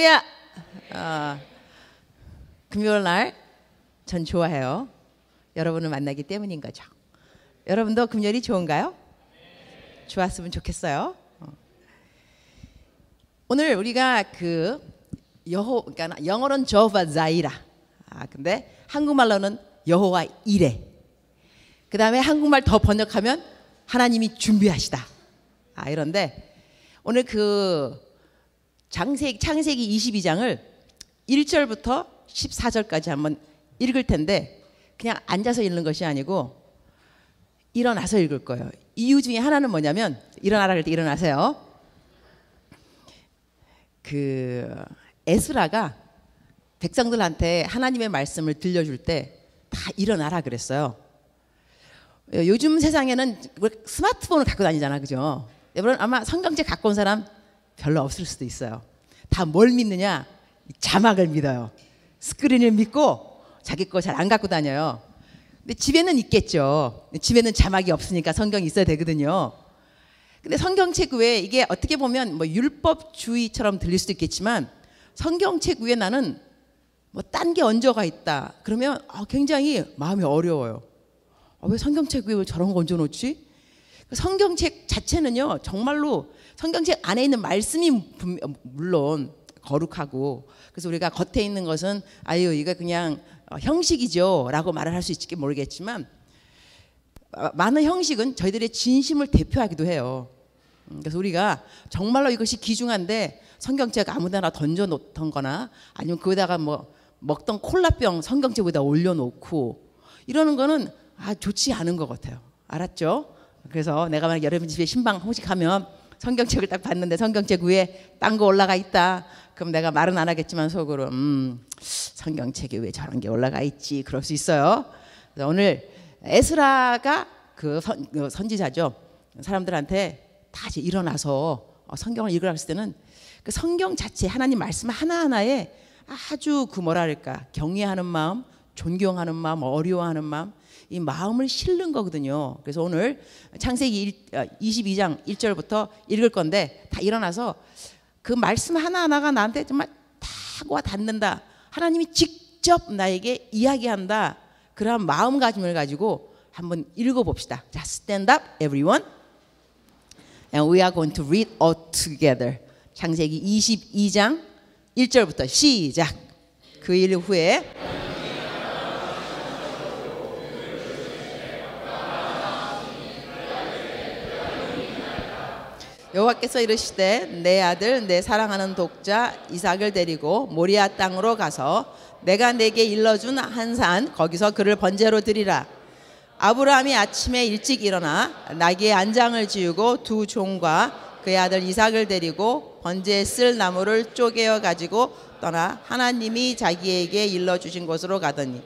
할렐루야. 금요일 날 전 좋아해요. 여러분을 만나기 때문인 거죠. 여러분도 금요일이 좋은가요? 좋았으면 좋겠어요. 오늘 우리가 그러니까 영어로는 저호바 자이라. 근데 한국말로는 여호와 이레. 그 다음에 한국말 더 번역하면 하나님이 준비하시다. 이런데 오늘 창세기 22장을 1절부터 14절까지 한번 읽을 텐데 그냥 앉아서 읽는 것이 아니고 일어나서 읽을 거예요. 이유 중에 하나는 뭐냐면 일어나라 그럴 때 일어나세요. 에스라가 백성들한테 하나님의 말씀을 들려줄 때 다 일어나라 그랬어요. 요즘 세상에는 스마트폰을 갖고 다니잖아, 그죠? 여러분 아마 성경책 갖고 온 사람 별로 없을 수도 있어요. 다 뭘 믿느냐? 자막을 믿어요. 스크린을 믿고 자기 거 잘 안 갖고 다녀요. 근데 집에는 있겠죠. 집에는 자막이 없으니까 성경이 있어야 되거든요. 근데 성경책 외에 이게 어떻게 보면 뭐 율법주의처럼 들릴 수도 있겠지만 성경책 위에 나는 뭐 딴 게 얹어가 있다. 그러면 굉장히 마음이 어려워요. 왜 성경책 위에 저런 거 얹어놓지? 성경책 자체는요, 정말로 성경책 안에 있는 말씀이 물론 거룩하고, 그래서 우리가 겉에 있는 것은 이거 그냥 형식이죠 라고 말을 할 수 있을지 모르겠지만 많은 형식은 저희들의 진심을 대표하기도 해요. 그래서 우리가 정말로 이것이 귀중한데 성경책 아무데나 던져 놓던 거나 아니면 그에다가 뭐 먹던 콜라병 성경책 위에다 올려놓고 이러는 거는 좋지 않은 것 같아요. 알았죠? 그래서 내가 만약 여러분 집에 신방 호식하면 성경책을 딱 봤는데 성경책 위에 딴 거 올라가 있다. 그럼 내가 말은 안 하겠지만 속으로 성경책에 왜 저런 게 올라가 있지, 그럴 수 있어요. 그래서 오늘 에스라가 선지자죠. 사람들한테 다 이제 일어나서 성경을 읽으라 했을 때는 그 성경 자체 하나님 말씀 하나하나에 아주 뭐랄까 경외하는 마음, 존경하는 마음, 어려워하는 마음, 이 마음을 실는 거거든요. 그래서 오늘 창세기 22장 1절부터 읽을 건데 다 일어나서 그 말씀 하나하나가 나한테 정말 타고 닿는다. 하나님이 직접 나에게 이야기한다. 그런 마음가짐을 가지고 한번 읽어봅시다. 자, stand up everyone. And we are going to read all together. 창세기 22장 1절부터 시작. 그 일 후에 여호와께서 이르시되 내 아들 내 사랑하는 독자 이삭을 데리고 모리아 땅으로 가서 내가 내게 일러준 한 산 거기서 그를 번제로 드리라. 아브라함이 아침에 일찍 일어나 나귀의 안장을 지우고 두 종과 그의 아들 이삭을 데리고 번제에 쓸 나무를 쪼개어 가지고 떠나 하나님이 자기에게 일러주신 곳으로 가더니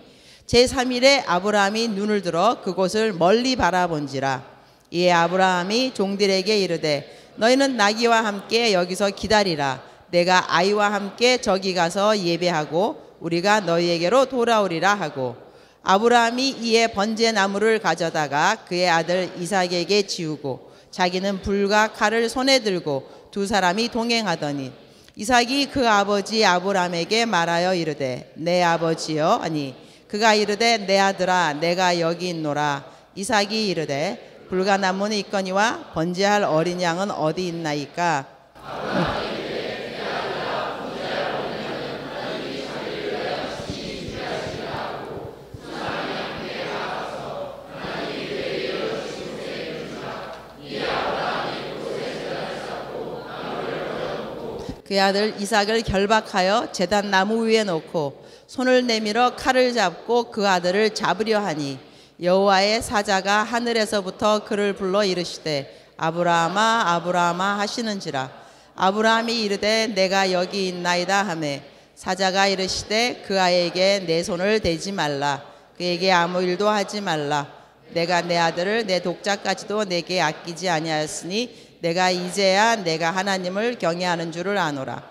제3일에 아브라함이 눈을 들어 그곳을 멀리 바라본지라. 이에 아브라함이 종들에게 이르되 너희는 나귀와 함께 여기서 기다리라. 내가 아이와 함께 저기 가서 예배하고 우리가 너희에게로 돌아오리라 하고 아브라함이 이에 번제 나무를 가져다가 그의 아들 이삭에게 지우고 자기는 불과 칼을 손에 들고 두 사람이 동행하더니 이삭이 그 아버지 아브라함에게 말하여 이르되 내 아버지여. 아니 그가 이르되 내 아들아 내가 여기 있노라. 이삭이 이르되 불가나무는 있거니와 번제할 어린 양은 어디 있나이까. 그의 아들 이삭을 결박하여 제단 나무 위에 놓고 손을 내밀어 칼을 잡고 그 아들을 잡으려 하니 여호와의 사자가 하늘에서부터 그를 불러 이르시되 아브라함아 아브라함아 하시는지라. 아브라함이 이르되 내가 여기 있나이다 하매 사자가 이르시되 그 아이에게 내 손을 대지 말라. 그에게 아무 일도 하지 말라. 내가 내 아들을 내 독자까지도 내게 아끼지 아니하였으니 내가 이제야 내가 하나님을 경외하는 줄을 아노라.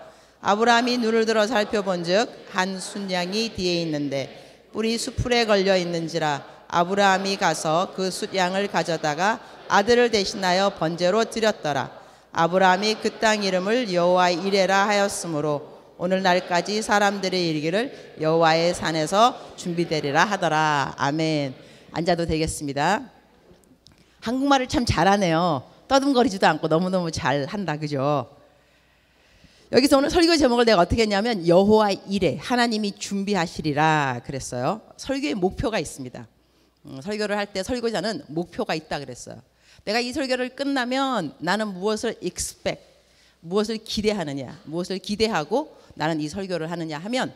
아브라함이 눈을 들어 살펴본즉 한 순양이 뒤에 있는데 뿔이 수풀에 걸려 있는지라. 아브라함이 가서 그 숫양을 가져다가 아들을 대신하여 번제로 드렸더라. 아브라함이 그 땅 이름을 여호와 이레라 하였으므로 오늘날까지 사람들의 이르기를 여호와의 산에서 준비되리라 하더라. 아멘. 앉아도 되겠습니다. 한국말을 참 잘하네요. 떠듬거리지도 않고 너무너무 잘한다. 그죠? 여기서 오늘 설교 제목을 내가 어떻게 했냐면 여호와 이레, 하나님이 준비하시리라 그랬어요. 설교의 목표가 있습니다. 설교를 할 때 설교자는 목표가 있다 그랬어요. 내가 이 설교를 끝나면 나는 무엇을 expect, 무엇을 기대하느냐, 무엇을 기대하고 나는 이 설교를 하느냐 하면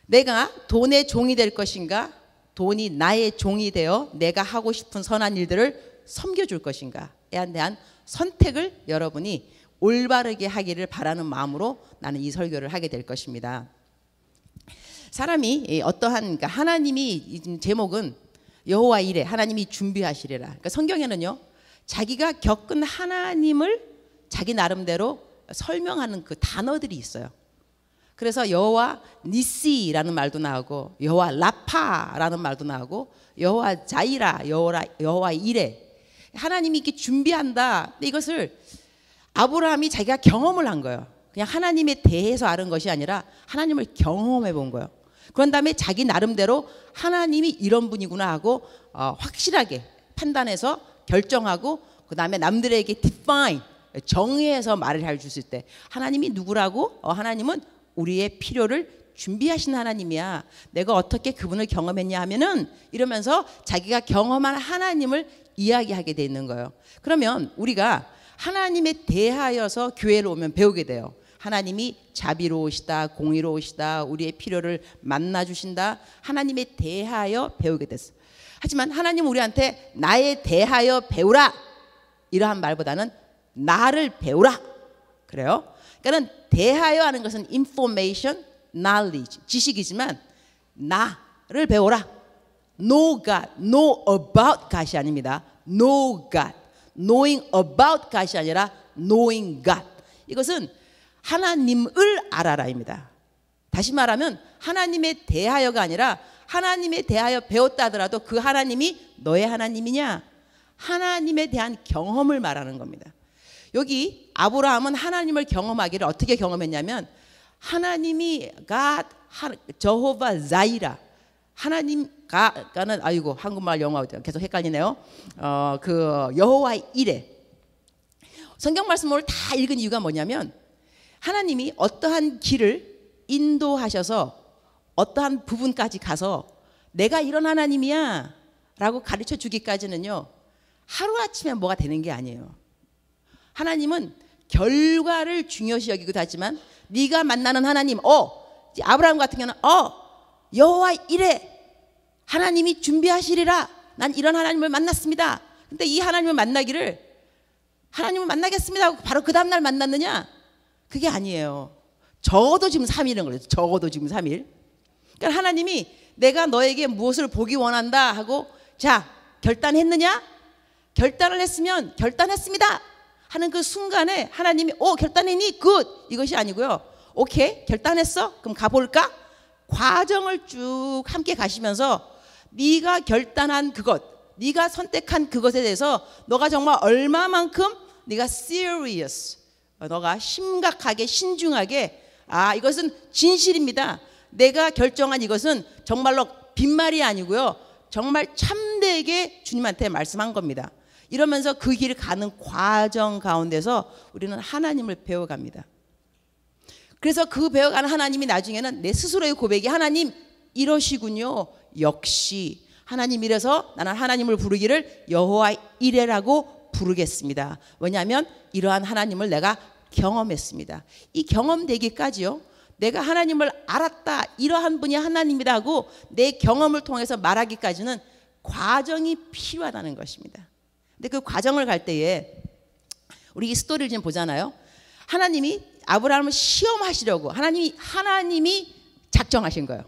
내가 돈의 종이 될 것인가, 돈이 나의 종이 되어 내가 하고 싶은 선한 일들을 섬겨줄 것인가에 대한 선택을 여러분이 올바르게 하기를 바라는 마음으로 나는 이 설교를 하게 될 것입니다. 사람이 어떠한, 그러니까 하나님이, 제목은 여호와 이레, 하나님이 준비하시리라. 그러니까 성경에는요, 자기가 겪은 하나님을 자기 나름대로 설명하는 그 단어들이 있어요. 그래서 여호와 니시라는 말도 나오고, 여호와 라파라는 말도 나오고, 여호와 자이라, 여호와 이레. 하나님이 이렇게 준비한다. 근데 이것을 아브라함이 자기가 경험을 한 거예요. 그냥 하나님에 대해서 아는 것이 아니라 하나님을 경험해 본 거예요. 그런 다음에 자기 나름대로 하나님이 이런 분이구나 하고 확실하게 판단해서 결정하고, 그 다음에 남들에게 define, 정의해서 말을 해 줄 때 하나님이 누구라고? 하나님은 우리의 필요를 준비하신 하나님이야. 내가 어떻게 그분을 경험했냐 하면은 이러면서 자기가 경험한 하나님을 이야기하게 돼 있는 거예요. 그러면 우리가 하나님에 대하여서 교회를 오면 배우게 돼요. 하나님이 자비로우시다, 공의로우시다, 우리의 필요를 만나주신다. 하나님에 대하여 배우게 됐어. 하지만 하나님은 우리한테 나에 대하여 배우라 이러한 말보다는 나를 배우라 그래요. 그러니까 대하여 하는 것은 information, knowledge, 지식이지만 나를 배우라. Know God, know about God이 아닙니다. Know God, knowing about God이 아니라 knowing God. 이것은 하나님을 알아라입니다. 다시 말하면 하나님에 대하여가 아니라 하나님에 대하여 배웠다 하더라도 그 하나님이 너의 하나님이냐? 하나님에 대한 경험을 말하는 겁니다. 여기 아브라함은 하나님을 경험하기를 어떻게 경험했냐면 하나님이 저호바 자이라, 하나님가는 아이고 한국말 영어 계속 헷갈리네요. 그 여호와 이레. 성경 말씀을 다 읽은 이유가 뭐냐면 하나님이 어떠한 길을 인도하셔서 어떠한 부분까지 가서 내가 이런 하나님이야 라고 가르쳐 주기까지는요 하루아침에 뭐가 되는 게 아니에요. 하나님은 결과를 중요시 여기기도 하지만 네가 만나는 하나님, 아브라함 같은 경우는 여호와 이레, 하나님이 준비하시리라. 난 이런 하나님을 만났습니다. 근데 이 하나님을 만나기를 하나님을 만나겠습니다 하고 바로 그 다음날 만났느냐? 그게 아니에요. 적어도 지금 3일은 그래요. 적어도 지금 3일. 그러니까 하나님이 내가 너에게 무엇을 보기 원한다 하고 자 결단했느냐? 결단을 했으면 결단했습니다 하는 그 순간에 하나님이 결단했니? 굿! 이것이 아니고요. 오케이 결단했어? 그럼 가볼까? 과정을 쭉 함께 가시면서 네가 결단한 그것, 네가 선택한 그것에 대해서 너가 정말 얼마만큼 네가 serious, 너가 심각하게 신중하게 이것은 진실입니다. 내가 결정한 이것은 정말로 빈말이 아니고요. 정말 참되게 주님한테 말씀한 겁니다. 이러면서 그 길을 가는 과정 가운데서 우리는 하나님을 배워갑니다. 그래서 그 배워가는 하나님이 나중에는 내 스스로의 고백이 하나님 이러시군요. 역시 하나님 이래서 나는 하나님을 부르기를 여호와 이레라고 부르겠습니다. 왜냐하면 이러한 하나님을 내가 경험했습니다. 이 경험되기까지요. 내가 하나님을 알았다. 이러한 분이 하나님이다 하고 내 경험을 통해서 말하기까지는 과정이 필요하다는 것입니다. 근데 그 과정을 갈 때에 우리 이 스토리를 지금 보잖아요. 하나님이 아브라함을 시험하시려고 하나님이 작정하신 거예요.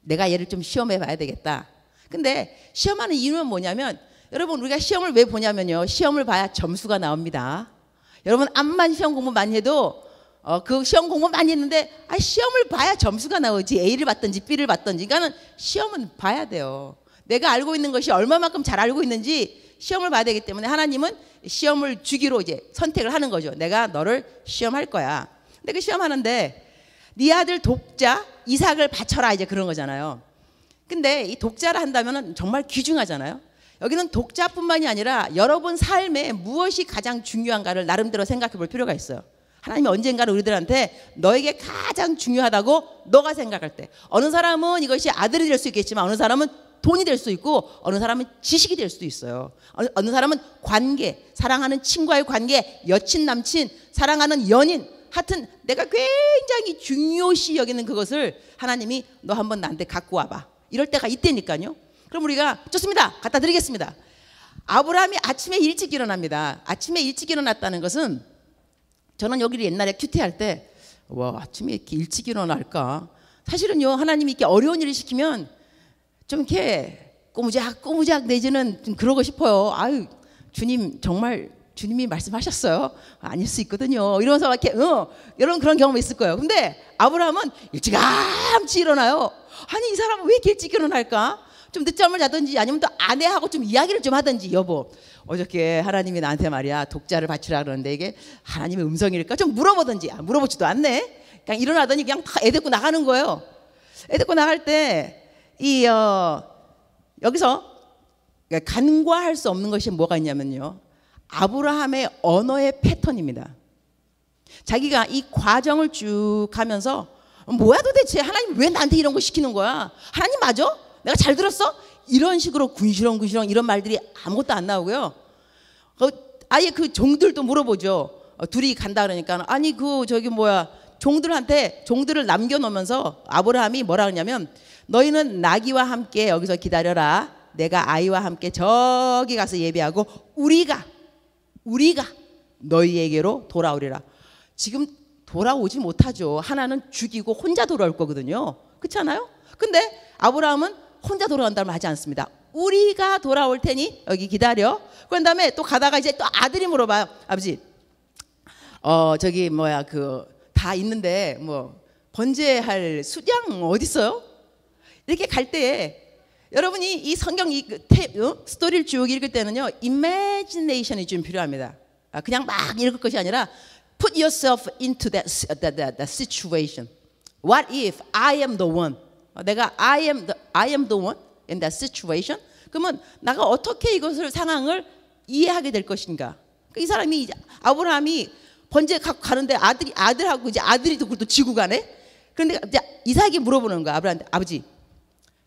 내가 얘를 좀 시험해 봐야 되겠다. 근데 시험하는 이유는 뭐냐면 여러분 우리가 시험을 왜 보냐면요. 시험을 봐야 점수가 나옵니다. 여러분 암만 시험 공부 많이 해도 그 시험 공부 많이 했는데 시험을 봐야 점수가 나오지. A를 받든지 B를 받든지. 그러니까 시험은 봐야 돼요. 내가 알고 있는 것이 얼마만큼 잘 알고 있는지 시험을 봐야 되기 때문에 하나님은 시험을 주기로 이제 선택을 하는 거죠. 내가 너를 시험할 거야. 근데 그 시험하는데 네 아들 독자 이삭을 바쳐라 이제 그런 거잖아요. 근데 이 독자를 한다면 정말 귀중하잖아요. 여기는 독자뿐만이 아니라 여러분 삶에 무엇이 가장 중요한가를 나름대로 생각해 볼 필요가 있어요. 하나님이 언젠가는 우리들한테 너에게 가장 중요하다고 너가 생각할 때, 어느 사람은 이것이 아들이 될 수 있겠지만 어느 사람은 돈이 될 수 있고 어느 사람은 지식이 될 수도 있어요. 어느 사람은 관계, 사랑하는 친구와의 관계, 여친 남친, 사랑하는 연인, 하여튼 내가 굉장히 중요시 여기는 그것을 하나님이 너 한번 나한테 갖고 와봐, 이럴 때가 있다니까요. 그럼 우리가 좋습니다, 갖다 드리겠습니다. 아브라함이 아침에 일찍 일어납니다. 아침에 일찍 일어났다는 것은, 저는 여기를 옛날에 큐티할 때 와, 아침에 이렇게 일찍 일어날까, 사실은요 하나님이 이렇게 어려운 일을 시키면 좀 이렇게 꼬무작 내지는 좀 그러고 싶어요. 아유, 주님 정말 주님이 말씀하셨어요? 아닐 수 있거든요. 이러면서 이렇게 이런 그런 경험이 있을 거예요. 근데 아브라함은 일찌감치 일어나요. 아니, 이 사람은 왜 이렇게 일찍 일어날까? 좀 늦잠을 자든지 아니면 또 아내하고 좀 이야기를 좀 하든지, 여보 어저께 하나님이 나한테 말이야 독자를 바치라 그러는데 이게 하나님의 음성일까? 좀 물어보든지. 물어보지도 않네. 그냥 일어나더니 그냥 다 애 데리고 나가는 거예요. 애 데리고 나갈 때 여기서 간과할 수 없는 것이 뭐가 있냐면요, 아브라함의 언어의 패턴입니다. 자기가 이 과정을 쭉 가면서 뭐야 도대체, 하나님 왜 나한테 이런 거 시키는 거야? 하나님 맞아? 내가 잘 들었어? 이런 식으로 군시렁 이런 말들이 아무것도 안 나오고요. 아예 그 종들도 물어보죠. 둘이 간다 그러니까 아니 종들을 남겨놓으면서 아브라함이 뭐라 그러냐면, 너희는 나귀와 함께 여기서 기다려라. 내가 아이와 함께 저기 가서 예배하고 우리가 너희에게로 돌아오리라. 지금 돌아오지 못하죠. 하나는 죽이고 혼자 돌아올 거거든요. 그렇지 않아요? 근데 아브라함은 혼자 돌아온다면 하지 않습니다. 우리가 돌아올 테니 여기 기다려. 그런 다음에 또 가다가 이제 또 아들이 물어봐요. 아버지, 다 있는데 번제할 수장 어디 있어요? 이렇게 갈 때에 여러분이 이 성경 스토리를 쭉 읽을 때는요, imagination이 좀 필요합니다. 그냥 막 읽을 것이 아니라 put yourself into that situation. What if I am the one? 내가 I am the one in that situation. 그러면 내가 어떻게 이것을 상황을 이해하게 될 것인가? 이 사람이 아브라함이 번제 갖고 가는데 아들하고 이제 아들이 그것도 지고 가네. 그런데 이제 이삭이 물어보는 거야, 아브라함한테. 아버지,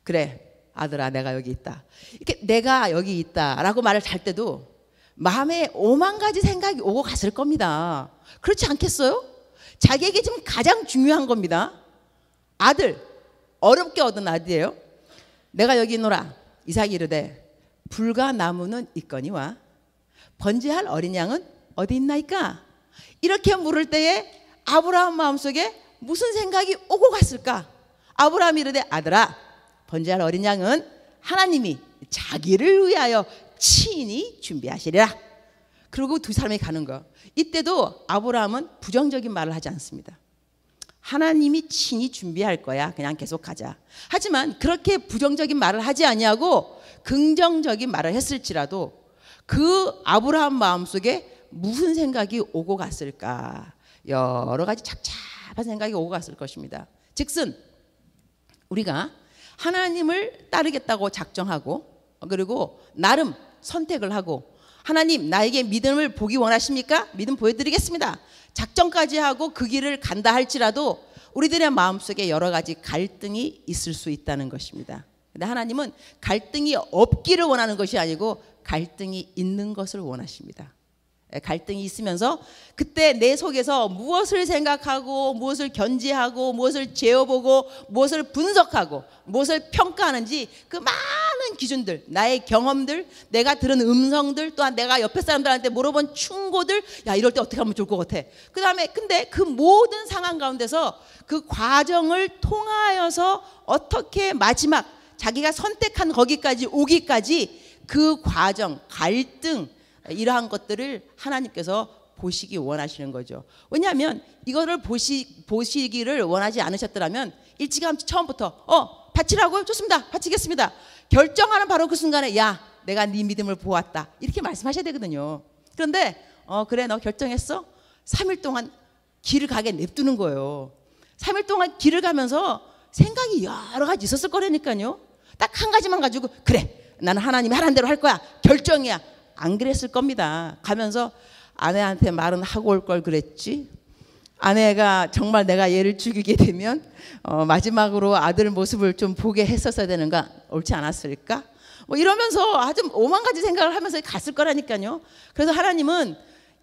그래 아들아, 내가 여기 있다. 이렇게 내가 여기 있다라고 말을 할 때도 마음에 오만 가지 생각이 오고 갔을 겁니다. 그렇지 않겠어요? 자기에게 지금 가장 중요한 겁니다. 아들, 어렵게 얻은 아들이에요. 내가 여기 있노라. 이삭이 이르되 불과 나무는 있거니와 번제할 어린 양은 어디 있나이까? 이렇게 물을 때에 아브라함 마음속에 무슨 생각이 오고 갔을까? 아브라함이 이르되 아들아, 번제할 어린 양은 하나님이 자기를 위하여 친히 준비하시리라. 그리고 두 사람이 가는 거. 이때도 아브라함은 부정적인 말을 하지 않습니다. 하나님이 친히 준비할 거야, 그냥 계속 가자. 하지만 그렇게 부정적인 말을 하지 아니하고 긍정적인 말을 했을지라도 그 아브라함 마음속에 무슨 생각이 오고 갔을까? 여러 가지 착잡한 생각이 오고 갔을 것입니다. 즉슨 우리가 하나님을 따르겠다고 작정하고, 그리고 나름 선택을 하고, 하나님 나에게 믿음을 보기 원하십니까? 믿음 보여드리겠습니다. 작정까지 하고 그 길을 간다 할지라도 우리들의 마음속에 여러 가지 갈등이 있을 수 있다는 것입니다. 근데 하나님은 갈등이 없기를 원하는 것이 아니고 갈등이 있는 것을 원하십니다. 갈등이 있으면서 그때 내 속에서 무엇을 생각하고 무엇을 견지하고 무엇을 재어보고 무엇을 분석하고 무엇을 평가하는지 그 많은 기준들, 나의 경험들, 내가 들은 음성들, 또한 내가 옆에 사람들한테 물어본 충고들, 야 이럴 때 어떻게 하면 좋을 것 같아. 그 다음에 근데 그 모든 상황 가운데서 그 과정을 통하여서 어떻게 마지막 자기가 선택한 거기까지 오기까지 그 과정, 갈등, 이러한 것들을 하나님께서 보시기 원하시는 거죠. 왜냐하면 이거를 보시기를 원하지 않으셨더라면 일찌감치 처음부터 바치라고요? 좋습니다. 바치겠습니다. 결정하는 바로 그 순간에 야 내가 네 믿음을 보았다 이렇게 말씀하셔야 되거든요. 그런데 그래 너 결정했어? 3일 동안 길을 가게 냅두는 거예요. 3일 동안 길을 가면서 생각이 여러 가지 있었을 거라니까요. 딱 한 가지만 가지고 그래, 나는 하나님이 하라는 대로 할 거야, 결정이야. 안 그랬을 겁니다. 가면서 아내한테 말은 하고 올 걸 그랬지. 아내가 정말 내가 얘를 죽이게 되면 마지막으로 아들 모습을 좀 보게 했었어야 되는가, 옳지 않았을까? 뭐 이러면서 아주 오만 가지 생각을 하면서 갔을 거라니까요. 그래서 하나님은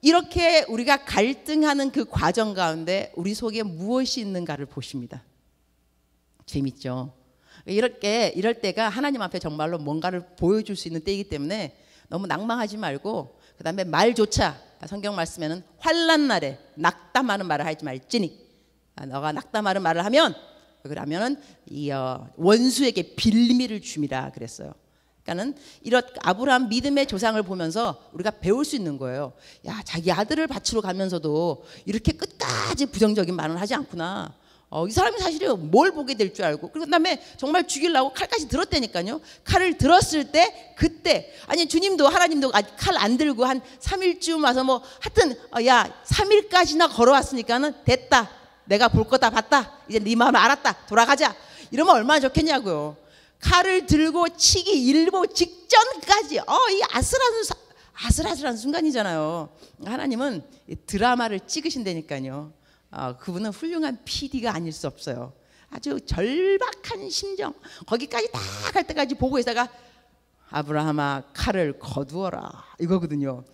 이렇게 우리가 갈등하는 그 과정 가운데 우리 속에 무엇이 있는가를 보십니다. 재밌죠? 이럴 때가 하나님 앞에 정말로 뭔가를 보여줄 수 있는 때이기 때문에 너무 낭망하지 말고, 그 다음에 말조차 성경 말씀에는 환난 날에 낙담하는 말을 하지 말지니, 너가 낙담하는 말을 하면 그러면은 이 원수에게 빌미를 줌이라 그랬어요. 그러니까는 이런 아브라함 믿음의 조상을 보면서 우리가 배울 수 있는 거예요. 야, 자기 아들을 바치러 가면서도 이렇게 끝까지 부정적인 말을 하지 않구나. 이 사람이 사실은 뭘 보게 될 줄 알고, 그리고 그다음에 정말 죽이려고 칼까지 들었다니까요. 칼을 들었을 때 그때, 아니 주님도 하나님도 아직 칼 안 들고 한 3일쯤 와서 뭐 하여튼 야 3일까지나 걸어왔으니까는 됐다, 내가 볼 거 다 봤다, 이제 네 마음 알았다, 돌아가자, 이러면 얼마나 좋겠냐고요. 칼을 들고 치기 일보 직전까지 이 아슬아슬한 순간이잖아요. 하나님은 드라마를 찍으신다니까요. 그분은 훌륭한 PD가 아닐 수 없어요. 아주 절박한 심정, 거기까지 다 갈 때까지 보고 있다가 아브라함아 칼을 거두어라 이거거든요.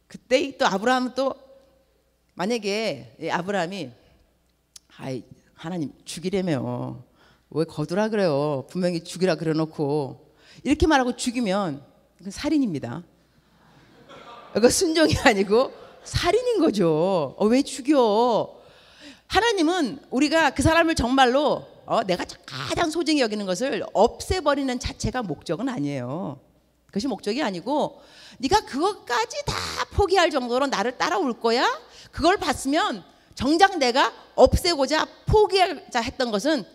그때 또 아브라함은 또 만약에 아브라함이 하나님 죽이래며 왜 거두라 그래요, 분명히 죽이라 그래놓고, 이렇게 말하고 죽이면 그건 살인입니다. 이거 순종이 아니고 살인인 거죠. 왜 죽여? 하나님은 우리가 그 사람을 정말로 내가 가장 소중히 여기는 것을 없애버리는 자체가 목적은 아니에요. 그것이 목적이 아니고, 네가 그것까지 다 포기할 정도로 나를 따라올 거야? 그걸 봤으면 정작 내가 없애고자 포기하자 했던 것은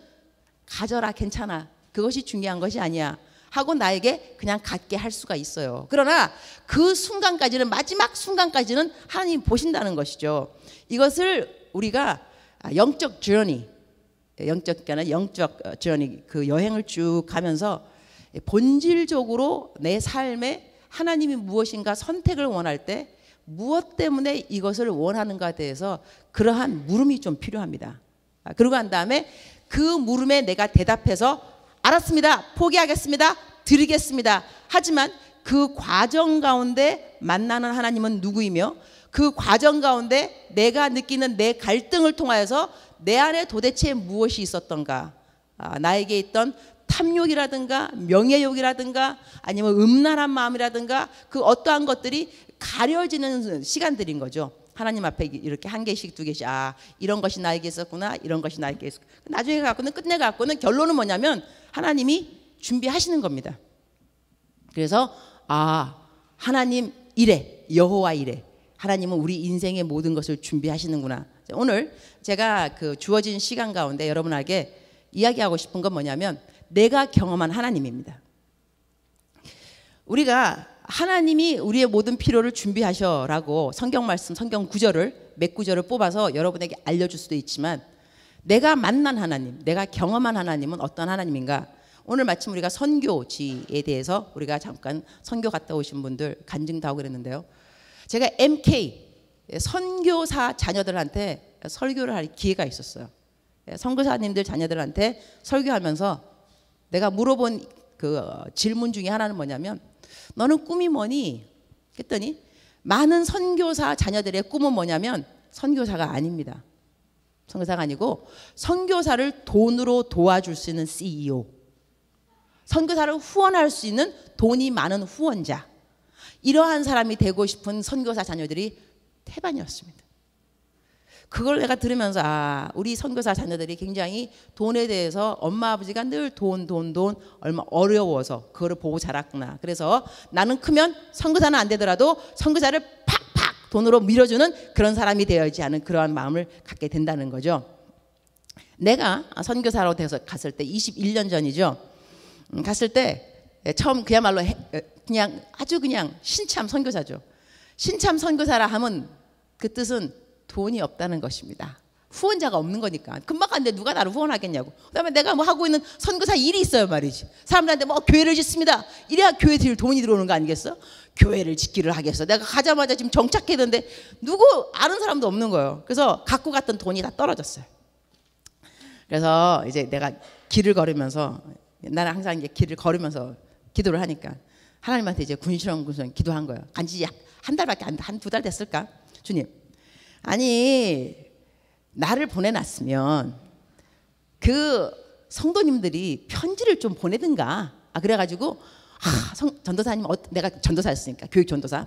가져라, 괜찮아, 그것이 중요한 것이 아니야 하고 나에게 그냥 갖게 할 수가 있어요. 그러나 그 순간까지는, 마지막 순간까지는 하나님 보신다는 것이죠. 이것을 우리가 영적 journey, 영적 journey, 그 여행을 쭉 가면서 본질적으로 내 삶에 하나님이 무엇인가 선택을 원할 때 무엇 때문에 이것을 원하는가에 대해서 그러한 물음이 좀 필요합니다. 그러고 난 다음에 그 물음에 내가 대답해서 알았습니다, 포기하겠습니다, 드리겠습니다. 하지만 그 과정 가운데 만나는 하나님은 누구이며, 그 과정 가운데 내가 느끼는 내 갈등을 통하여서 내 안에 도대체 무엇이 있었던가, 나에게 있던 탐욕이라든가 명예욕이라든가 아니면 음란한 마음이라든가 그 어떠한 것들이 가려지는 시간들인 거죠. 하나님 앞에 이렇게 한 개씩 두 개씩, 이런 것이 나에게 있었구나, 이런 것이 나에게 있었구나. 나중에 갖고는, 끝내 갖고는 결론은 뭐냐면 하나님이 준비하시는 겁니다. 그래서 하나님 이래, 여호와 이래, 하나님은 우리 인생의 모든 것을 준비하시는구나. 오늘 제가 그 주어진 시간 가운데 여러분에게 이야기하고 싶은 건 뭐냐면 내가 경험한 하나님입니다. 우리가 하나님이 우리의 모든 필요를 준비하셔라고 성경 말씀, 성경 구절을 몇 구절을 뽑아서 여러분에게 알려줄 수도 있지만, 내가 만난 하나님, 내가 경험한 하나님은 어떤 하나님인가? 오늘 마침 우리가 선교지에 대해서 우리가 잠깐 선교 갔다 오신 분들 간증도 하고 그랬는데요. 제가 MK 선교사 자녀들한테 설교를 할 기회가 있었어요. 선교사님들 자녀들한테 설교하면서 내가 물어본 그 질문 중에 하나는 뭐냐면, 너는 꿈이 뭐니? 했더니 많은 선교사 자녀들의 꿈은 뭐냐면 선교사가 아닙니다. 선교사가 아니고 선교사를 돈으로 도와줄 수 있는 CEO, 선교사를 후원할 수 있는 돈이 많은 후원자, 이러한 사람이 되고 싶은 선교사 자녀들이 태반이었습니다. 그걸 내가 들으면서 우리 선교사 자녀들이 굉장히 돈에 대해서 엄마 아버지가 늘 돈 얼마 어려워서 그거를 보고 자랐구나. 그래서 나는 크면 선교사는 안 되더라도 선교사를 팍팍 돈으로 밀어주는 그런 사람이 되어야지 하는 그러한 마음을 갖게 된다는 거죠. 내가 선교사로 돼서 갔을 때 21년 전이죠. 갔을 때 처음 그야말로 그냥 아주 그냥 신참 선교사죠. 신참 선교사라 하면 그 뜻은 돈이 없다는 것입니다. 후원자가 없는 거니까. 금방 갔는데 누가 나를 후원하겠냐고. 그다음에 내가 뭐 하고 있는 선교사 일이 있어요 말이지. 사람들한테 뭐 교회를 짓습니다. 이래야 교회 들 돈이 들어오는 거 아니겠어? 교회를 짓기를 하겠어. 내가 가자마자 지금 정착했는데 누구 아는 사람도 없는 거예요. 그래서 갖고 갔던 돈이 다 떨어졌어요. 그래서 이제 내가 길을 걸으면서, 나는 항상 이제 길을 걸으면서 기도를 하니까 하나님한테 이제 군시렁군시렁 기도한 거예요. 간지 한 달밖에 한 두 달 됐을까? 주님, 아니 나를 보내놨으면 그 성도님들이 편지를 좀 보내든가. 그래가지고 전도사님, 내가 전도사였으니까, 교육 전도사,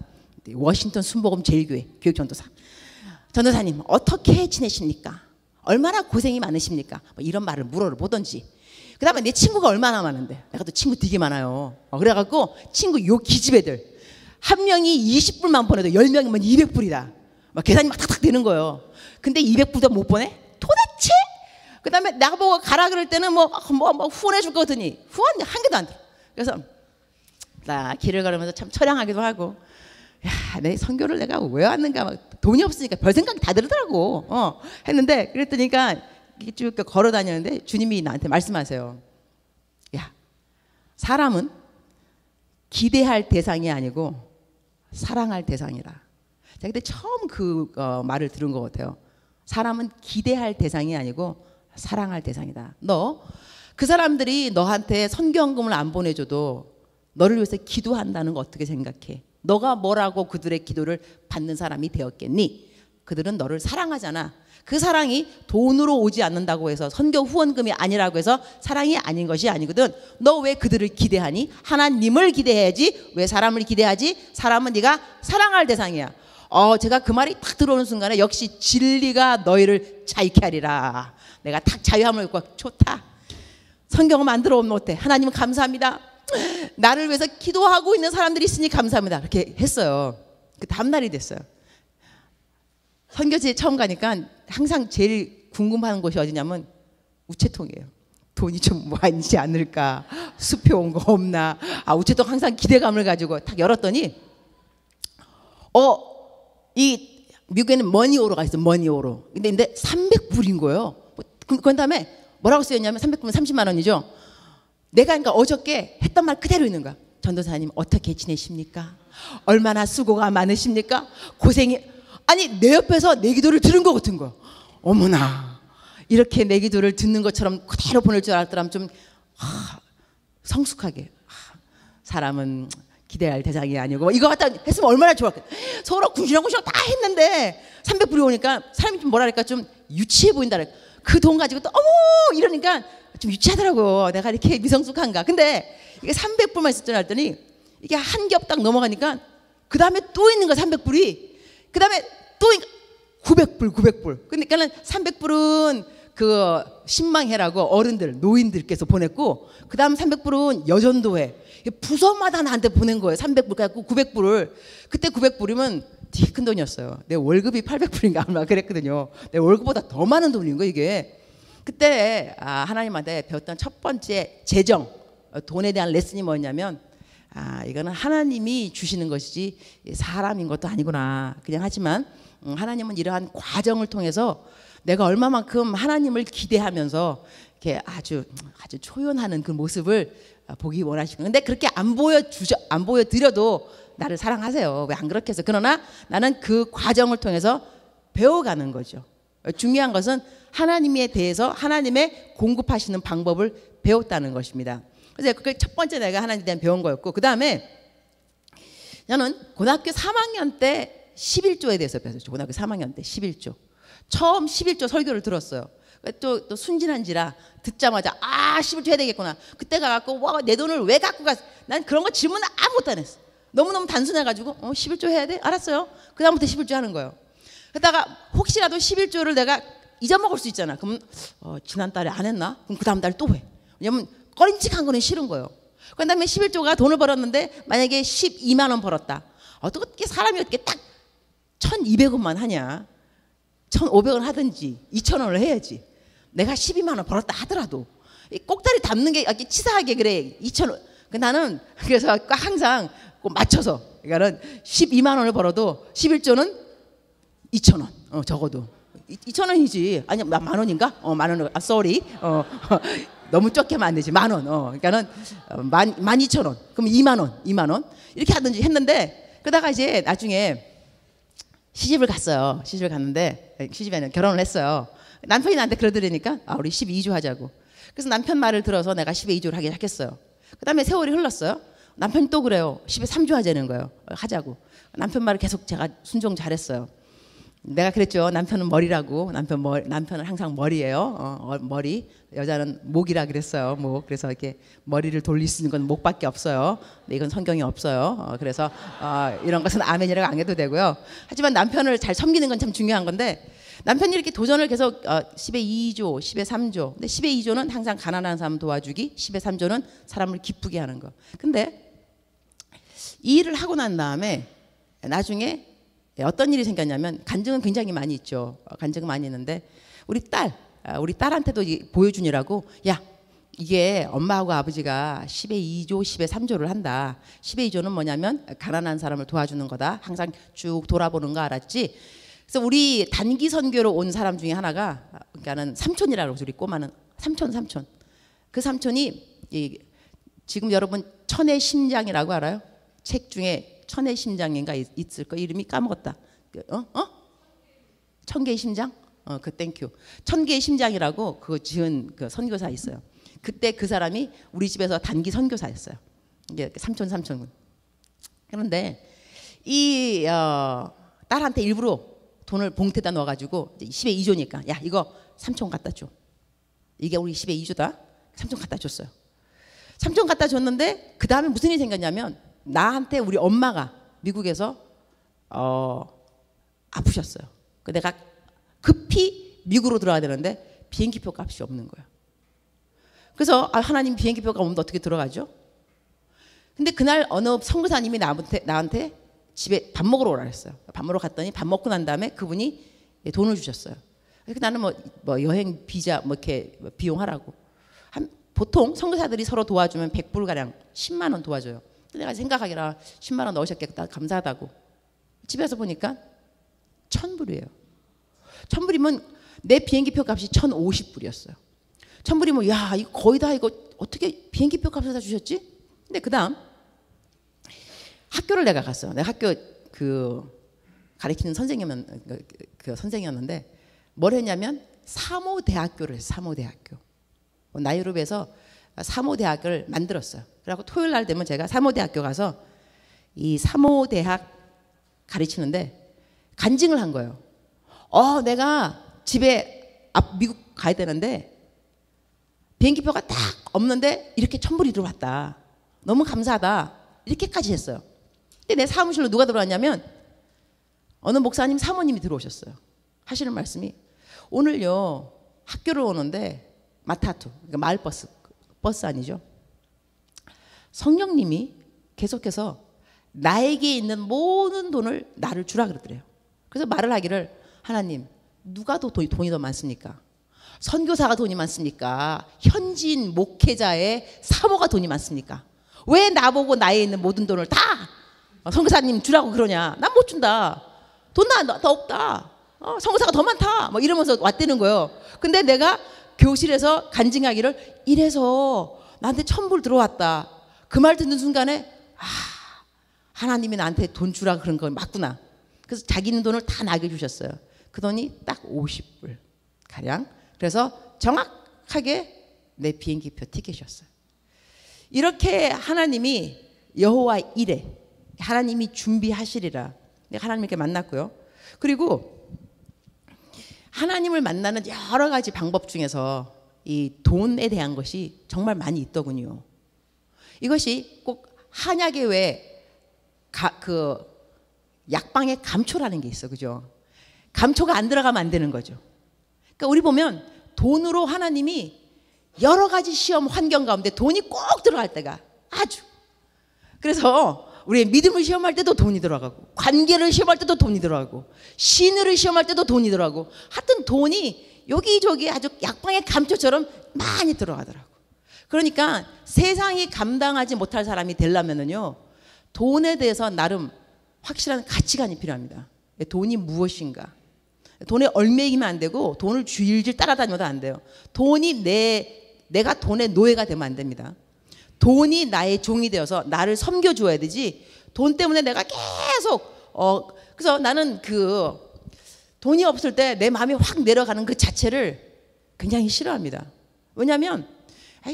워싱턴 순복음 제일교회 교육 전도사. 전도사님 어떻게 지내십니까? 얼마나 고생이 많으십니까? 뭐 이런 말을 물어보던지. 그 다음에 내 친구가 얼마나 많은데, 내가 또 친구 되게 많아요. 그래갖고 친구 요 기집애들 한 명이 20불만 보내도 10명이면 200불이다. 막 계산이 막 탁탁 되는 거예요. 근데 200불도 못 보내? 도대체? 그 다음에 나보고 가라 그럴 때는 뭐 후원해 줄 거더니 후원 한 개도 안 들어. 그래서 나 길을 걸으면서 참 처량하기도 하고, 야, 내 선교를 내가 왜 왔는가, 막 돈이 없으니까 별 생각이 다 들더라고. 했는데 그랬더니까 쭉 걸어 다녔는데 주님이 나한테 말씀하세요. 야, 사람은 기대할 대상이 아니고 사랑할 대상이라. 제가 그때 처음 그 말을 들은 것 같아요. 사람은 기대할 대상이 아니고 사랑할 대상이다. 너 그 사람들이 너한테 선교헌금을 안 보내줘도 너를 위해서 기도한다는 거 어떻게 생각해? 너가 뭐라고 그들의 기도를 받는 사람이 되었겠니? 그들은 너를 사랑하잖아. 그 사랑이 돈으로 오지 않는다고 해서, 선교 후원금이 아니라고 해서 사랑이 아닌 것이 아니거든. 너 왜 그들을 기대하니? 하나님을 기대해야지. 왜 사람을 기대하지? 사람은 네가 사랑할 대상이야. 제가 그 말이 딱 들어오는 순간에 역시 진리가 너희를 자유케 하리라. 내가 딱 자유함을 입고 좋다. 성경을 만들어 오면 어때? 하나님 감사합니다. 나를 위해서 기도하고 있는 사람들이 있으니 감사합니다. 그렇게 했어요. 그 다음날이 됐어요. 선교지에 처음 가니까 항상 제일 궁금한 곳이 어디냐면 우체통이에요. 돈이 좀 많지 않을까? 수표 온 거 없나? 우체통 항상 기대감을 가지고 딱 열었더니 이 미국에는 머니오로가 있어. 머니오로. 근데 300불인 거예요. 그 다음에 뭐라고 쓰였냐면 300불은 30만 원이죠. 내가 그러니까 어저께 했던 말 그대로 있는 거야. 전도사님 어떻게 지내십니까? 얼마나 수고가 많으십니까? 고생이. 아니 내 옆에서 내 기도를 들은 것 같은 거. 어머나, 이렇게 내 기도를 듣는 것처럼 그대로 보낼 줄 알았더라면 좀 성숙하게. 사람은 기대할 대상이 아니고 이거 갖다 했으면 얼마나 좋았겠다. 서로 군시렁군시렁 다 했는데 300불이 오니까 사람이 좀 뭐랄까 좀 유치해 보인다. 그 돈 가지고 또 어머 이러니까 좀 유치하더라고. 내가 이렇게 미성숙한가. 근데 이게 300불만 있을 줄 알았더니 이게 한 겹 딱 넘어가니까 그 다음에 또 있는 거야 300불이. 그 다음에 또 900불. 그러니까는 300불은 그 신망회라고 어른들 노인들께서 보냈고, 그 다음 300불은 여전도회 부서마다 나한테 보낸 거예요. 300불 갖고 900불을. 그때 900불이면 되게 큰 돈이었어요. 내 월급이 800불인가 얼마 그랬거든요. 내 월급보다 더 많은 돈인 거예요 이게. 그때 하나님한테 배웠던 첫 번째 재정, 돈에 대한 레슨이 뭐였냐면, 이거는 하나님이 주시는 것이지 사람인 것도 아니구나. 그냥 하지만 하나님은 이러한 과정을 통해서 내가 얼마만큼 하나님을 기대하면서 이렇게 아주 초연하는 그 모습을 보기 원하시고, 근데 그렇게 안 보여드려도 나를 사랑하세요. 왜 안 그렇게 해서. 그러나 나는 그 과정을 통해서 배워가는 거죠. 중요한 것은 하나님에 대해서 하나님의 공급하시는 방법을 배웠다는 것입니다. 그래서 그게 첫 번째 내가 하나님에 대한 배운 거였고, 그 다음에 저는 고등학교 3학년 때 11조에 대해서 배웠죠. 고등학교 3학년 때 11조. 처음 11조 설교를 들었어요. 또 순진한지라 듣자마자 11조 해야 되겠구나. 그때 가갖고 내 돈을 왜 갖고 갔어? 난 그런 거 질문 아무것도 안 했어. 너무너무 단순해가지고 11조 해야 돼? 알았어요. 그 다음부터 11조 하는 거예요. 그러다가 혹시라도 11조를 내가 잊어먹을 수 있잖아. 그럼 지난달에 안 했나? 그럼 그 다음 달 또 해. 왜냐면 꺼림칙한 거는 싫은 거예요. 그 다음에 11조가 돈을 벌었는데 만약에 12만 원 벌었다. 어떻게 사람이 어떻게 딱 1,200원만 하냐. 1,500원 하든지 2,000원을 해야지. 내가 12만 원 벌었다 하더라도 꼭다리 담는 게 치사하게 그래. 2,000원. 나는 그래서 항상 꼭 맞춰서, 그러니까는 12만 원을 벌어도 11조는 2,000원 적어도 2,000원이지. 아니, 만 원인가? 만 원. 아, sorry. 너무 적게 하면 안 되지. 만 원. 그러니까는 12,000원. 그럼 2만 원. 2만 원. 이렇게 하든지 했는데 그러다가 이제 나중에 시집을 갔어요. 시집을 갔는데 시집에는 결혼을 했어요. 남편이 나한테 그러더라니까 우리 12조 하자고. 그래서 남편 말을 들어서 내가 12조를 하기 시작했어요. 그다음에 세월이 흘렀어요. 남편이 또 그래요. 13조 하자는 거예요. 하자고. 남편 말을 계속 제가 순종 잘했어요. 내가 그랬죠. 남편은 머리라고. 남편은 항상 머리예요. 머리. 여자는 목이라 그랬어요. 목. 그래서 이렇게 머리를 돌릴 수 있는 건 목밖에 없어요. 근데 이건 성경에 없어요. 그래서 이런 것은 아멘이라고 안 해도 되고요. 하지만 남편을 잘 섬기는 건 참 중요한 건데 남편이 이렇게 도전을 계속 10의 2조, 10의 3조. 근데 10의 2조는 항상 가난한 사람 도와주기, 10의 3조는 사람을 기쁘게 하는 거. 근데 이 일을 하고 난 다음에 나중에 어떤 일이 생겼냐면 간증은 굉장히 많이 있죠. 간증은 많이 있는데 우리 딸한테도 보여주니라고 야 이게 엄마하고 아버지가 10의 2조, 10의 3조를 한다. 10의 2조는 뭐냐면 가난한 사람을 도와주는 거다. 항상 쭉 돌아보는 거 알았지? 그래서 우리 단기 선교로 온 사람 중에 하나가 그러니까는 삼촌이라고 그러죠. 우리 꼬마는 삼촌. 그 삼촌이 지금 여러분 천의 심장이라고 알아요? 책 중에 천의 심장인가 있을 거 이름이 까먹었다. 천 개의 심장? 그 땡큐. 천 개의 심장이라고 그거 지은 그 선교사 있어요. 그때 그 사람이 우리 집에서 단기 선교사였어요. 이게 삼촌. 그런데 이 딸한테 일부러 돈을 봉투에다 넣어가지고 10의 2조니까 야 이거 삼촌 갖다 줘. 이게 우리 10의 2조다. 삼촌 갖다 줬어요. 삼촌 갖다 줬는데 그 다음에 무슨 일이 생겼냐면 나한테 우리 엄마가 미국에서 아프셨어요. 내가 급히 미국으로 들어가야 되는데 비행기표 값이 없는 거예요. 그래서 하나님 비행기표가 없는데 어떻게 들어가죠? 근데 그날 어느 선교사님이 나한테 집에 밥 먹으러 오라 그랬어요. 밥 먹으러 갔더니 밥 먹고 난 다음에 그분이 돈을 주셨어요. 그래서 나는 뭐 여행 비자 이렇게 비용하라고. 보통 선교사들이 서로 도와주면 100불 가량 10만 원 도와줘요. 내가 생각하기라 10만 원 넣으셨겠다 감사하다고. 집에서 보니까 1,000불이에요. 1,000불이면 내 비행기표 값이 1,050불이었어요. 1,000불이면 야 이거 거의 다 이거 어떻게 비행기표 값을 다 주셨지? 근데 그다음 학교를 내가 갔어요. 내가 학교 가르치는 선생이었는데 뭘 했냐면 사모대학교를 했어요. 사모대학교. 나이로비에서 사모대학을 만들었어요. 그래갖고 토요일 날 되면 제가 사모대학교 가서 이 사모대학 가르치는데 간증을 한 거예요. 내가 집에 미국 가야 되는데 비행기표가 딱 없는데 이렇게 1,000불이 들어왔다. 너무 감사하다. 이렇게까지 했어요. 근데 내 사무실로 누가 들어왔냐면 어느 목사님 사모님이 들어오셨어요. 하시는 말씀이 오늘요 학교를 오는데 마타투, 그러니까 마을버스, 버스 아니죠. 성령님이 계속해서 나에게 있는 모든 돈을 나를 주라 그러더래요. 그래서 말을 하기를 하나님 누가 더 돈이 더 많습니까? 선교사가 돈이 많습니까? 현지인 목회자의 사모가 돈이 많습니까? 왜 나보고 나에 있는 모든 돈을 다 선교사님 주라고 그러냐? 난 못 준다. 돈 더 없다. 선교사가 더 많다. 뭐 이러면서 왔다는 거예요. 근데 내가 교실에서 간증하기를 이래서 나한테 1,000불 들어왔다. 그 말 듣는 순간에 하나님이 나한테 돈 주라 그런 건 맞구나. 그래서 자기는 돈을 다 나게 주셨어요. 그 돈이 딱 50불 가량. 그래서 정확하게 내 비행기표 티켓이었어요. 이렇게 하나님이 여호와 이레 하나님이 준비하시리라. 하나님께 만났고요. 그리고 하나님을 만나는 여러 가지 방법 중에서 이 돈에 대한 것이 정말 많이 있더군요. 이것이 꼭 한약에 왜 그 약방에 감초라는 게 있어, 그죠? 감초가 안 들어가면 안 되는 거죠. 그러니까 우리 보면 돈으로 하나님이 여러 가지 시험 환경 가운데 돈이 꼭 들어갈 때가 아주. 그래서 우리 믿음을 시험할 때도 돈이 들어가고 관계를 시험할 때도 돈이 들어가고 신의를 시험할 때도 돈이 들어가고 하여튼 돈이 여기저기 아주 약방의 감초처럼 많이 들어가더라고. 그러니까 세상이 감당하지 못할 사람이 되려면은요 돈에 대해서 나름 확실한 가치관이 필요합니다. 돈이 무엇인가? 돈에 얽매이면 안 되고 돈을 줄줄 따라다녀도 안 돼요. 돈이 내가 돈의 노예가 되면 안 됩니다. 돈이 나의 종이 되어서 나를 섬겨줘야 되지, 돈 때문에 내가 계속 그래서 나는 돈이 없을 때 내 마음이 확 내려가는 그 자체를 굉장히 싫어합니다. 왜냐하면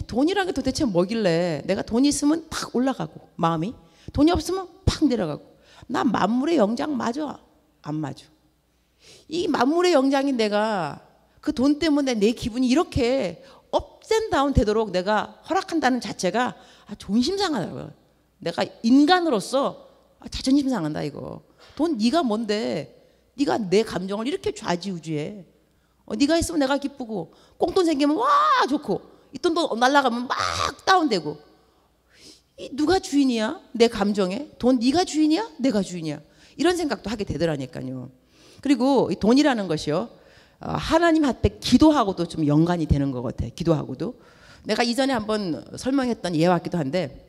돈이라는 게 도대체 뭐길래 내가 돈이 있으면 팍 올라가고 마음이, 돈이 없으면 팍 내려가고. 나 만물의 영장 맞아? 안 맞아. 이 만물의 영장인 내가 그 돈 때문에 내 기분이 이렇게 업앤다운 되도록 내가 허락한다는 자체가 존심 상하더라고요. 내가 인간으로서 자존심 상한다 이거. 돈 네가 뭔데 네가 내 감정을 이렇게 좌지우지해. 네가 있으면 내가 기쁘고 꽁돈 생기면 와 좋고 이 돈도 날아가면 막 다운되고. 누가 주인이야? 내 감정에? 돈 네가 주인이야? 내가 주인이야? 이런 생각도 하게 되더라니까요. 그리고 이 돈이라는 것이요, 하나님 앞에 기도하고도 좀 연관이 되는 것 같아요. 기도하고도. 내가 이전에 한번 설명했던 예와 같기도 한데,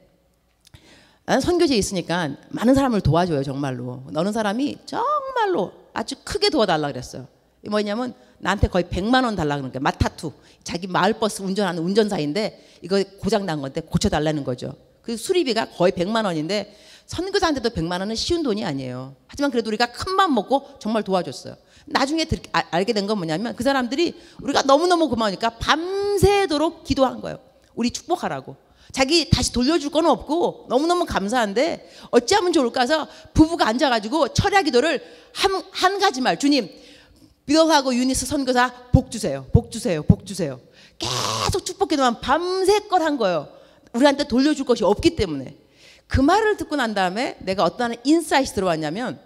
나는 선교지에 있으니까 많은 사람을 도와줘요. 정말로. 어느 사람이 정말로 아주 크게 도와달라 그랬어요. 뭐냐면 나한테 거의 100만 원 달라 그러는 거예요. 마타투, 자기 마을버스 운전하는 운전사인데 이거 고장난 건데 고쳐달라는 거죠. 그 수리비가 거의 100만 원인데 선교사한테도 100만 원은 쉬운 돈이 아니에요. 하지만 그래도 우리가 큰 맘 먹고 정말 도와줬어요. 나중에 알게 된 건 뭐냐면 그 사람들이 우리가 너무너무 고마우니까 밤새도록 기도한 거예요. 우리 축복하라고. 자기 다시 돌려줄 건 없고 너무너무 감사한데 어찌하면 좋을까 해서 부부가 앉아가지고 철야 기도를 한 가지 말, 주님 빌하고 유니스 선교사 복 주세요. 복 주세요. 복 주세요. 계속 축복 기도만 밤새껏 한 거예요. 우리한테 돌려줄 것이 없기 때문에. 그 말을 듣고 난 다음에 내가 어떤 인사이트가 들어왔냐면,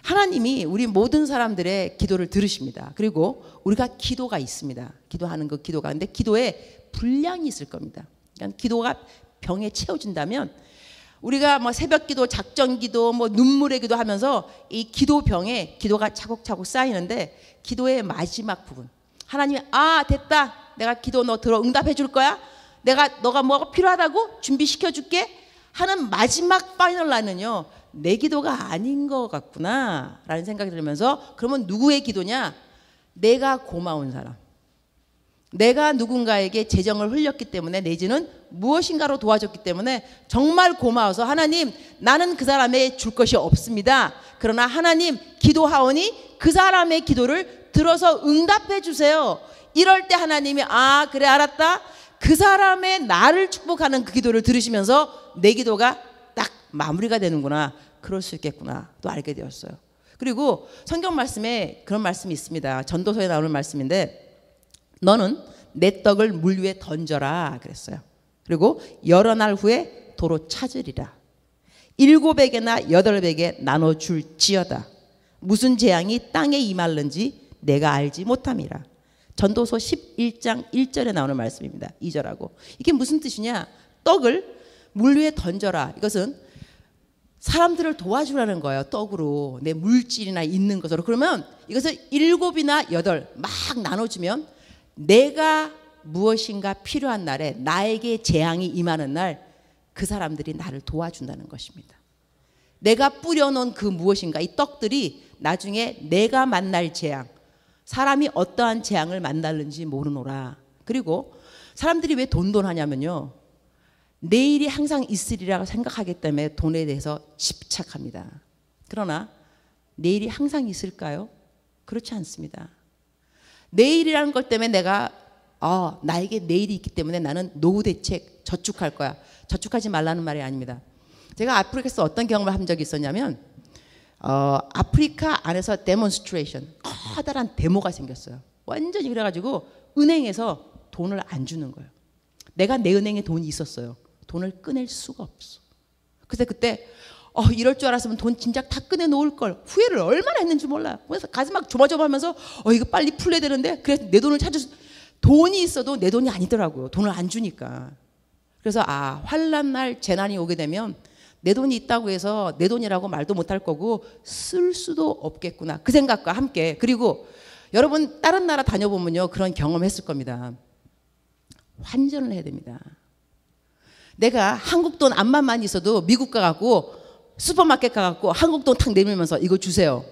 하나님이 우리 모든 사람들의 기도를 들으십니다. 그리고 우리가 기도가 있습니다. 기도하는 그 기도가. 근데 기도에 분량이 있을 겁니다. 그러니까 기도가 병에 채워진다면, 우리가 뭐 새벽 기도, 작전 기도, 뭐 눈물의 기도 하면서 이 기도 병에 기도가 차곡차곡 쌓이는데, 기도의 마지막 부분, 하나님이 됐다, 내가 기도 너 들어 응답해 줄 거야, 너가 뭐가 필요하다고 준비시켜 줄게 하는 마지막 파이널 라인은요, 내 기도가 아닌 것 같구나 라는 생각이 들면서, 그러면 누구의 기도냐? 내가 고마운 사람, 내가 누군가에게 재정을 흘렸기 때문에 내지는 무엇인가로 도와줬기 때문에 정말 고마워서, 하나님 나는 그 사람에 줄 것이 없습니다. 그러나 하나님 기도하오니 그 사람의 기도를 들어서 응답해 주세요. 이럴 때 하나님이 그래 알았다, 그 사람의 나를 축복하는 그 기도를 들으시면서 내 기도가 딱 마무리가 되는구나, 그럴 수 있겠구나 또 알게 되었어요. 그리고 성경 말씀에 그런 말씀이 있습니다. 전도서에 나오는 말씀인데, 너는 내 떡을 물 위에 던져라 그랬어요. 그리고 여러 날 후에 도로 찾으리라. 7에게나 8에게 나눠줄지어다. 무슨 재앙이 땅에 임할는지 내가 알지 못함이라. 전도서 11장 1절에 나오는 말씀입니다. 2절하고. 이게 무슨 뜻이냐? 떡을 물 위에 던져라. 이것은 사람들을 도와주라는 거예요. 떡으로, 내 물질이나 있는 것으로. 그러면 이것을 7이나 8 막 나눠주면 내가 무엇인가 필요한 날에, 나에게 재앙이 임하는 날, 그 사람들이 나를 도와준다는 것입니다. 내가 뿌려놓은 그 무엇인가, 이 떡들이 나중에 내가 만날 재앙, 사람이 어떠한 재앙을 만날는지 모르노라. 그리고 사람들이 왜 돈하냐면요, 내일이 항상 있으리라고 생각하기 때문에 돈에 대해서 집착합니다. 그러나 내일이 항상 있을까요? 그렇지 않습니다. 내일이라는 것 때문에 내가 나에게 내일이 있기 때문에 나는 노후 대책 저축할 거야, 저축하지 말라는 말이 아닙니다. 제가 아프리카에서 어떤 경험을 한 적이 있었냐면, 아프리카 안에서 데몬스트레이션, 커다란 데모가 생겼어요. 완전히. 그래가지고 은행에서 돈을 안 주는 거예요. 내가 내 은행에 돈이 있었어요. 돈을 꺼낼 수가 없어. 그래서 그때 이럴 줄 알았으면 돈 진작 다 꺼내 놓을 걸, 후회를 얼마나 했는지 몰라요. 그래서 가슴 막 조마조마하면서 이거 빨리 풀려야 되는데, 그래서 내 돈을 돈이 있어도 내 돈이 아니더라고요. 돈을 안 주니까. 그래서 환난 날 재난이 오게 되면 내 돈이 있다고 해서 내 돈이라고 말도 못할 거고 쓸 수도 없겠구나, 그 생각과 함께. 그리고 여러분 다른 나라 다녀보면요, 그런 경험했을 겁니다. 환전을 해야 됩니다. 내가 한국 돈 암만만 있어도 미국 가갖고 슈퍼마켓 가갖고 한국 돈 탁 내밀면서 이거 주세요,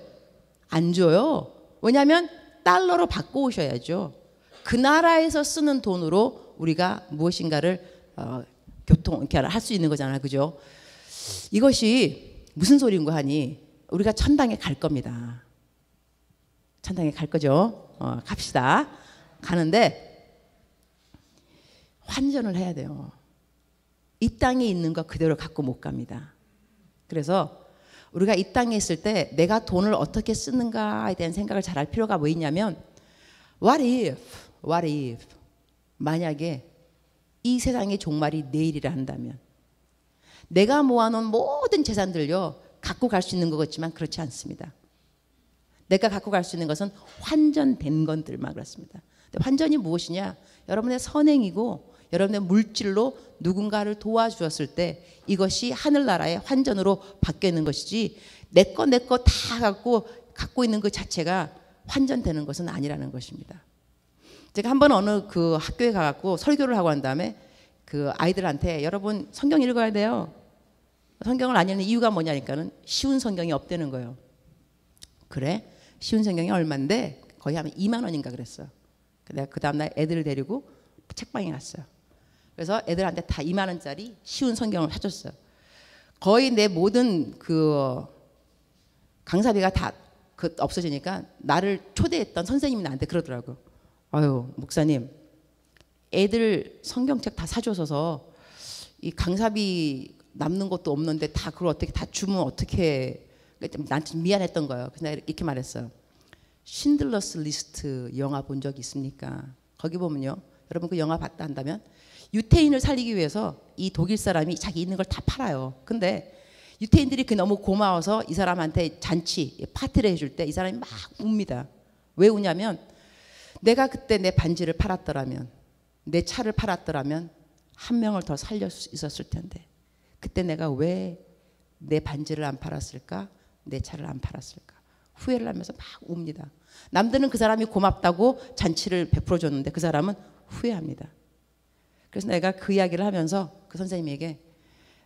안 줘요. 왜냐하면 달러로 바꿔오셔야죠. 그 나라에서 쓰는 돈으로 우리가 무엇인가를 이렇게 할 수 있는 거잖아요. 그죠? 이것이 무슨 소리인가 하니 우리가 천당에 갈 겁니다. 천당에 갈 거죠. 갑시다. 가는데 환전을 해야 돼요. 이 땅에 있는 거 그대로 갖고 못 갑니다. 그래서 우리가 이 땅에 있을 때 내가 돈을 어떻게 쓰는가에 대한 생각을 잘 할 필요가 뭐 있냐면 what if 만약에 이 세상의 종말이 내일이라 한다면 내가 모아놓은 모든 재산들요 갖고 갈 수 있는 것 같지만 그렇지 않습니다. 내가 갖고 갈 수 있는 것은 환전된 것들만 그렇습니다. 근데 환전이 무엇이냐? 여러분의 선행이고 여러분의 물질로 누군가를 도와주었을 때 이것이 하늘나라의 환전으로 바뀌어 있는 것이지 내 거 다 갖고 있는 그 자체가 환전되는 것은 아니라는 것입니다. 제가 한번 어느 그 학교에 가갖고 설교를 하고 한 다음에 그 아이들한테 여러분 성경 읽어야 돼요. 성경을 안 읽는 이유가 뭐냐니까는 쉬운 성경이 없다는 거예요. 그래? 쉬운 성경이 얼마인데? 거의 하면 2만 원인가 그랬어요. 내가 그 다음날 애들을 데리고 책방에 갔어요. 그래서 애들한테 다 2만 원짜리 쉬운 성경을 사줬어요. 거의 내 모든 그 강사비가 다 없어지니까 나를 초대했던 선생님이 나한테 그러더라고. 아유 목사님 애들 성경책 다 사줘서 이 강사비 남는 것도 없는데 다 그걸 어떻게 다 주면 어떻게 난 좀 미안했던 거예요. 그래서 내가 이렇게 말했어요. 신들러스 리스트 영화 본 적 있습니까? 거기 보면요 여러분 그 영화 봤다 한다면 유태인을 살리기 위해서 이 독일 사람이 자기 있는 걸 다 팔아요. 근데 유태인들이 너무 고마워서 이 사람한테 잔치 파티를 해줄 때 이 사람이 막 웁니다. 왜 우냐면 내가 그때 내 반지를 팔았더라면 내 차를 팔았더라면 한 명을 더 살릴 수 있었을 텐데 그때 내가 왜 내 반지를 안 팔았을까? 내 차를 안 팔았을까? 후회를 하면서 막 웁니다. 남들은 그 사람이 고맙다고 잔치를 베풀어 줬는데 그 사람은 후회합니다. 그래서 내가 그 이야기를 하면서 그 선생님에게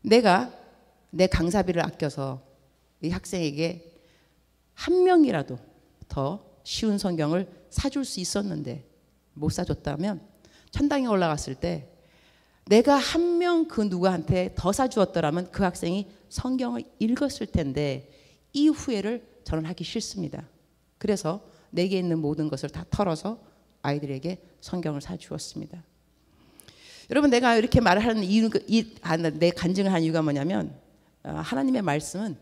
내가 내 강사비를 아껴서 이 학생에게 한 명이라도 더 쉬운 성경을 사줄 수 있었는데 못 사줬다면 천당에 올라갔을 때 내가 한 명 그 누구한테 더 사주었더라면 그 학생이 성경을 읽었을 텐데 이 후회를 저는 하기 싫습니다. 그래서 내게 있는 모든 것을 다 털어서 아이들에게 성경을 사주었습니다. 여러분 내가 이렇게 말을 하는 이유, 내 간증을 한 이유가 뭐냐면 하나님의 말씀은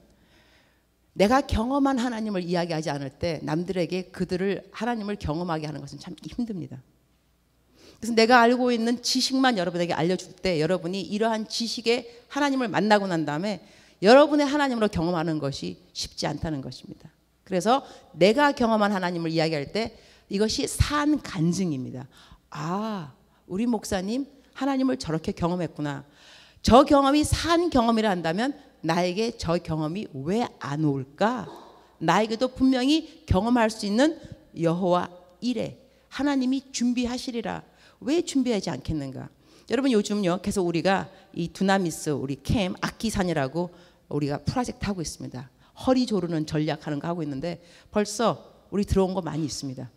내가 경험한 하나님을 이야기하지 않을 때 남들에게 그들을 하나님을 경험하게 하는 것은 참 힘듭니다. 그래서 내가 알고 있는 지식만 여러분에게 알려줄 때 여러분이 이러한 지식에 하나님을 만나고 난 다음에 여러분의 하나님으로 경험하는 것이 쉽지 않다는 것입니다. 그래서 내가 경험한 하나님을 이야기할 때 이것이 산 간증입니다. 아, 우리 목사님 하나님을 저렇게 경험했구나. 저 경험이 산 경험이라 한다면 나에게 저 경험이 왜 안 올까? 나에게도 분명히 경험할 수 있는 여호와 이레 하나님이 준비하시리라. 왜 준비하지 않겠는가? 여러분 요즘요 계속 우리가 이 두나미스 우리 캠 악기산이라고 우리가 프로젝트 하고 있습니다. 허리 조르는 전략하는 거 하고 있는데 벌써 우리 들어온 거 많이 있습니다.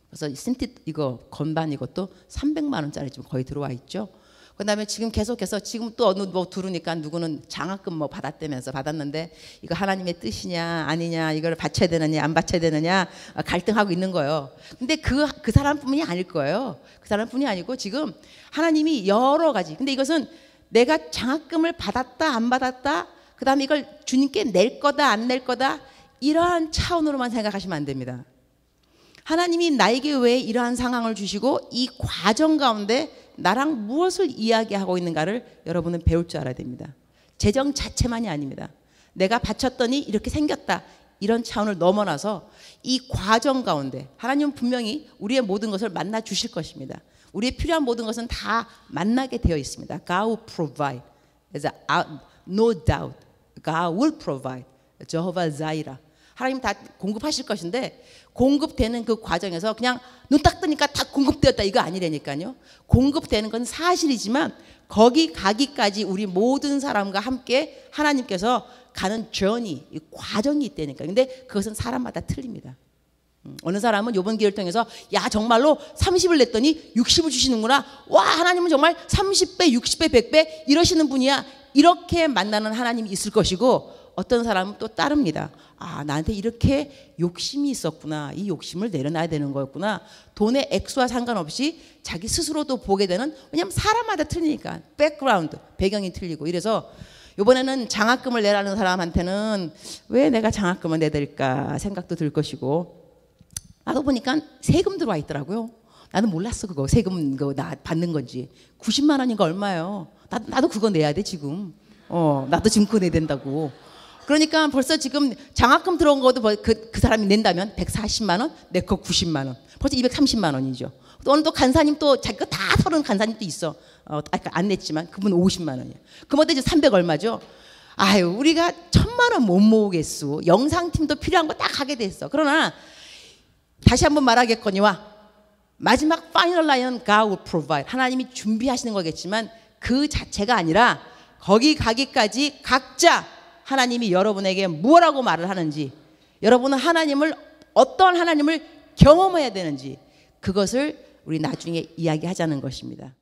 그래서 신티 이거 건반 이것도 300만 원짜리 지금 거의 들어와 있죠. 그다음에 지금 계속해서 지금 또 어느 뭐 들으니까 누구는 장학금 뭐 받았다면서 받았는데 이거 하나님의 뜻이냐 아니냐 이걸 바쳐야 되느냐 안 바쳐야 되느냐 갈등하고 있는 거예요. 근데 그 사람뿐이 아닐 거예요. 그 사람뿐이 아니고 지금 하나님이 여러 가지. 근데 이것은 내가 장학금을 받았다 안 받았다 그다음에 이걸 주님께 낼 거다 안 낼 거다 이러한 차원으로만 생각하시면 안 됩니다. 하나님이 나에게 왜 이러한 상황을 주시고 이 과정 가운데 나랑 무엇을 이야기하고 있는가를 여러분은 배울 줄 알아야 됩니다. 재정 자체만이 아닙니다. 내가 바쳤더니 이렇게 생겼다. 이런 차원을 넘어나서 이 과정 가운데 하나님은 분명히 우리의 모든 것을 만나 주실 것입니다. 우리의 필요한 모든 것은 다 만나게 되어 있습니다. God will provide. No doubt. God will provide. Jehovah Jireh. 하나님 다 공급하실 것인데 공급되는 그 과정에서 그냥 눈 딱 뜨니까 다 공급되었다 이거 아니라니까요. 공급되는 건 사실이지만 거기 가기까지 우리 모든 사람과 함께 하나님께서 가는 journey, 이 과정이 있다니까. 근데 그것은 사람마다 틀립니다. 어느 사람은 이번 기회를 통해서 야 정말로 30을 냈더니 60을 주시는구나. 와 하나님은 정말 30배, 60배, 100배 이러시는 분이야. 이렇게 만나는 하나님이 있을 것이고 어떤 사람은 또 따릅니다. 아 나한테 이렇게 욕심이 있었구나. 이 욕심을 내려놔야 되는 거였구나. 돈의 액수와 상관없이 자기 스스로도 보게 되는, 왜냐하면 사람마다 틀리니까 백그라운드, 배경이 틀리고. 이래서 이번에는 장학금을 내라는 사람한테는 왜 내가 장학금을 내드릴까 생각도 들 것이고, 나도 보니까 세금 들어와 있더라고요. 나는 몰랐어. 그거 세금 그거 나 받는 건지. 90만 원인가 얼마예요. 나도 그거 내야 돼 지금. 나도 지금 그거 내야 된다고. 그러니까 벌써 지금 장학금 들어온 것도 그 사람이 낸다면 140만 원, 내 거 90만 원. 벌써 230만 원이죠. 또 오늘 또 간사님 또 자기 거 다 털은 간사님 또 있어. 아까 안 냈지만 그분 50만 원이야. 그것도 이제 300 얼마죠. 아유 우리가 1000만 원 못 모으겠소. 영상팀도 필요한 거 딱 하게 됐어. 그러나 다시 한번 말하겠거니와 마지막 파이널 라인은 God will provide. 하나님이 준비하시는 거겠지만 그 자체가 아니라 거기 가기까지 각자 하나님이 여러분에게 무엇라고 말을 하는지, 여러분은 하나님을 어떤 하나님을 경험해야 되는지, 그것을 우리 나중에 이야기하자는 것입니다.